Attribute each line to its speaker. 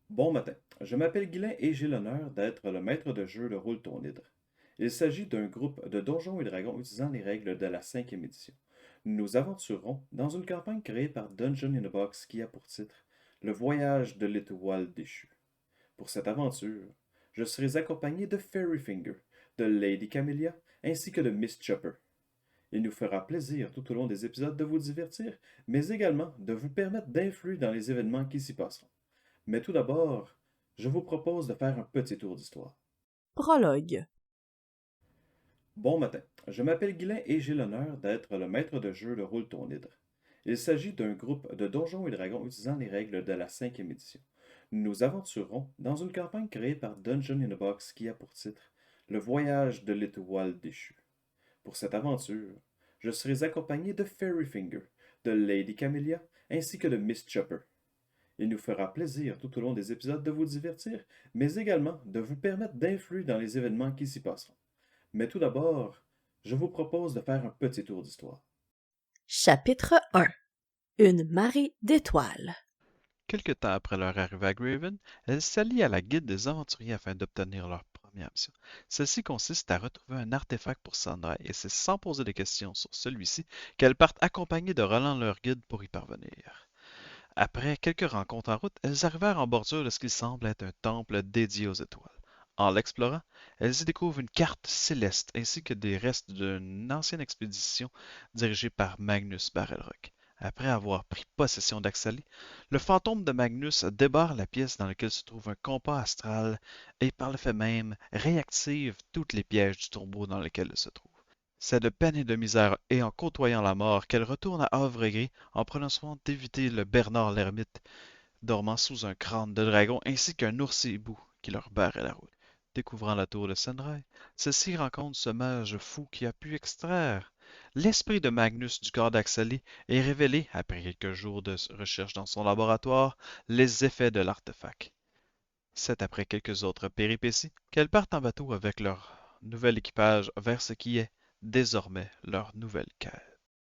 Speaker 1: Bon matin, je m'appelle Guylain et j'ai l'honneur d'être le maître de jeu de Roule ton Hydre. Il s'agit d'un groupe de donjons et dragons utilisant les règles de la cinquième édition. Nous nous aventurerons dans une campagne créée par Dungeon in a Box qui a pour titre Le voyage de l'étoile déchue. Pour cette aventure, je serai accompagné de Fairyfinger, de Lady Camellia ainsi que de Miss Chopper. Il nous fera plaisir tout au long des épisodes de vous divertir, mais également de vous permettre d'influer dans les événements qui s'y passeront. Mais tout d'abord, je vous propose de faire un petit tour d'histoire.
Speaker 2: Prologue.
Speaker 1: Bon matin, je m'appelle Guylain et j'ai l'honneur d'être le maître de jeu de Roule ton Hydre. Il s'agit d'un groupe de donjons et dragons utilisant les règles de la cinquième édition. Nous nous aventurerons dans une campagne créée par Dungeon in a Box qui a pour titre Le voyage de l'étoile déchue. Pour cette aventure, je serai accompagné de Fairyfinger, de Lady Camellia ainsi que de Miss Chopper. Il nous fera plaisir tout au long des épisodes de vous divertir, mais également de vous permettre d'influer dans les événements qui s'y passeront. Mais tout d'abord, je vous propose de faire un petit tour d'histoire.
Speaker 2: Chapitre 1. Une marée d'étoiles.
Speaker 3: Quelque temps après leur arrivée à Graven, elles s'allient à la guilde des aventuriers afin d'obtenir leur première mission. Celle-ci consiste à retrouver un artefact pour Sandra et c'est sans poser de questions sur celui-ci qu'elles partent accompagnées de Roland leur guide pour y parvenir. Après quelques rencontres en route, elles arrivèrent en bordure de ce qui semble être un temple dédié aux étoiles. En l'explorant, elles y découvrent une carte céleste ainsi que des restes d'une ancienne expédition dirigée par Magnus Barrelrock. Après avoir pris possession d'Axali, le fantôme de Magnus débarre la pièce dans laquelle se trouve un compas astral et par le fait même réactive tous les pièges du tombeau dans lequel elle se trouve. C'est de peine et de misère et en côtoyant la mort qu'elle retourne à Havre-Gris en prenant soin d'éviter le Bernard l'ermite dormant sous un crâne de dragon ainsi qu'un ours hibou qui leur barrait la route. Découvrant la tour de Sunray, celle-ci rencontre ce mage fou qui a pu extraire l'esprit de Magnus du corps d'Axali et révéler, après quelques jours de recherche dans son laboratoire, les effets de l'artefact. C'est après quelques autres péripéties qu'elles partent en bateau avec leur nouvel équipage vers ce qui est désormais leur nouvelle quête.